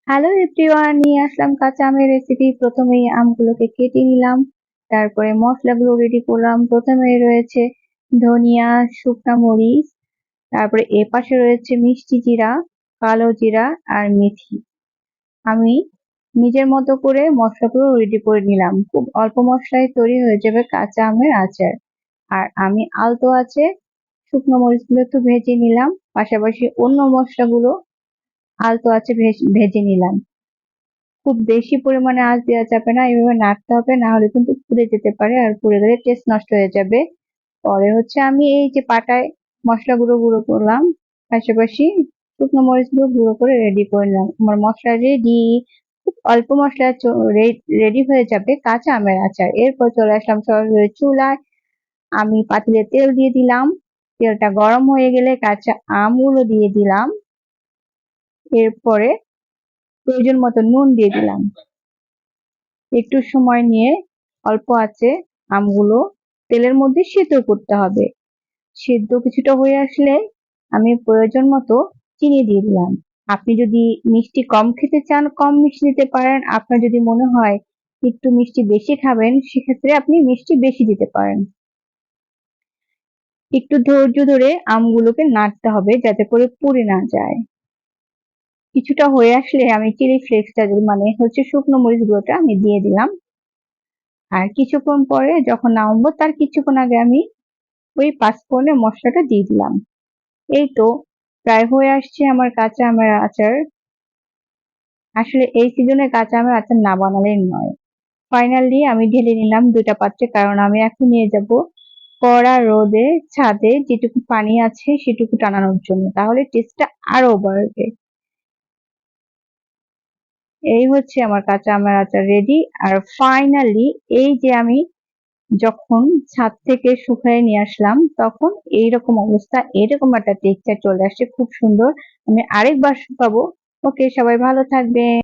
Hello everyone, নিয়ে আসলাম কাঁচা আমের রেসিপি। প্রথমেই আমগুলোকে কেটে নিলাম, তারপরে মশলাগুলো রেডি করলাম। প্রথমে রয়েছে ধনিয়া, শুকনা মরিচ, তারপরে এপাশে রয়েছে মিষ্টি জিরা, কালো জিরা আর মেথি। আমি নিজের মতো করে মশলাগুলো রেডি করে নিলাম। খুব অল্প মশলায় তৈরি হয়ে যাবে কাঁচা আমের আচার। আর আমি আলতো আছে শুকনো মরিচগুলো একটু ভেজে নিলাম, পাশাপাশি অন্য মশলাগুলো আলতো আছে ভেজে নিলাম। খুব বেশি পরিমাণে আঁচ দেওয়া যাবে না, এইভাবে নাড়তে হবে, না হলে কিন্তু পুড়ে যেতে পারে, আর পুড়ে গেলে টেস্ট নষ্ট হয়ে যাবে। পরে হচ্ছে আমি এই যে পাটায় মশলাগুলো গুঁড়ো করলাম, পাশাপাশি শুকনো মরিচগুলো গুঁড়ো করে রেডি করে নিলাম। আমার মশলা রেডি। খুব অল্প মশলা রেডি হয়ে যাবে কাঁচা আমের আচার। এরপর চলে আসলাম সরাসরি চুলায়। আমি পাতিলে তেল দিয়ে দিলাম, তেলটা গরম হয়ে গেলে কাঁচা আমগুলো দিয়ে দিলাম, এরপরে প্রয়োজন মতো নুন দিয়ে দিলাম। একটু সময় নিয়ে অল্প আঁচে আমগুলো তেলের মধ্যে সেদ্ধ করতে হবে। সেদ্ধ কিছুটা হয়ে আসলে আমি প্রয়োজন মতো চিনি দিয়ে দিলাম। আপনি যদি মিষ্টি কম খেতে চান কম মিষ্টি দিতে পারেন, আপনার যদি মনে হয় একটু মিষ্টি বেশি খাবেন সেক্ষেত্রে আপনি মিষ্টি বেশি দিতে পারেন। একটু ধৈর্য ধরে আমগুলোকে নাড়তে হবে যাতে করে পুড়ে না যায়। কিছুটা হয়ে আসলে আমি চিলি ফ্লেক্সটা মানে হচ্ছে শুকনো মরিচ গুঁড়োটা আমি দিয়ে দিলাম। আর কিছুক্ষণ পরে যখন নামাবো তার কিছুক্ষণ আগে আমি ওই পাঁচফোড়নের মশলাটা দিয়ে দিলাম। এই তো প্রায় হয়ে আসছে আমার কাঁচা আমের আচার। আসলে এই সিজনে কাঁচা আমের আচার না বানালেই নয়। ফাইনালি আমি ঢেলে নিলাম দুইটা পাত্রে, কারণ আমি এখন নিয়ে যাব কড়া রোদে ছাদে যেটুকু পানি আছে সেটুকু টানানোর জন্য, তাহলে টেস্টটা আরো বাড়বে। এই হচ্ছে আমার কাঁচা আমের আচার রেডি। আর ফাইনালি এই যে আমি যখন ছাদ থেকে শুকায় নিয়ে আসলাম তখন এইরকম অবস্থা, এরকম একটা টেক্সচার চলে আসছে, খুব সুন্দর। আমি আরেকবার শুকাবো। ওকে, সবাই ভালো থাকবেন।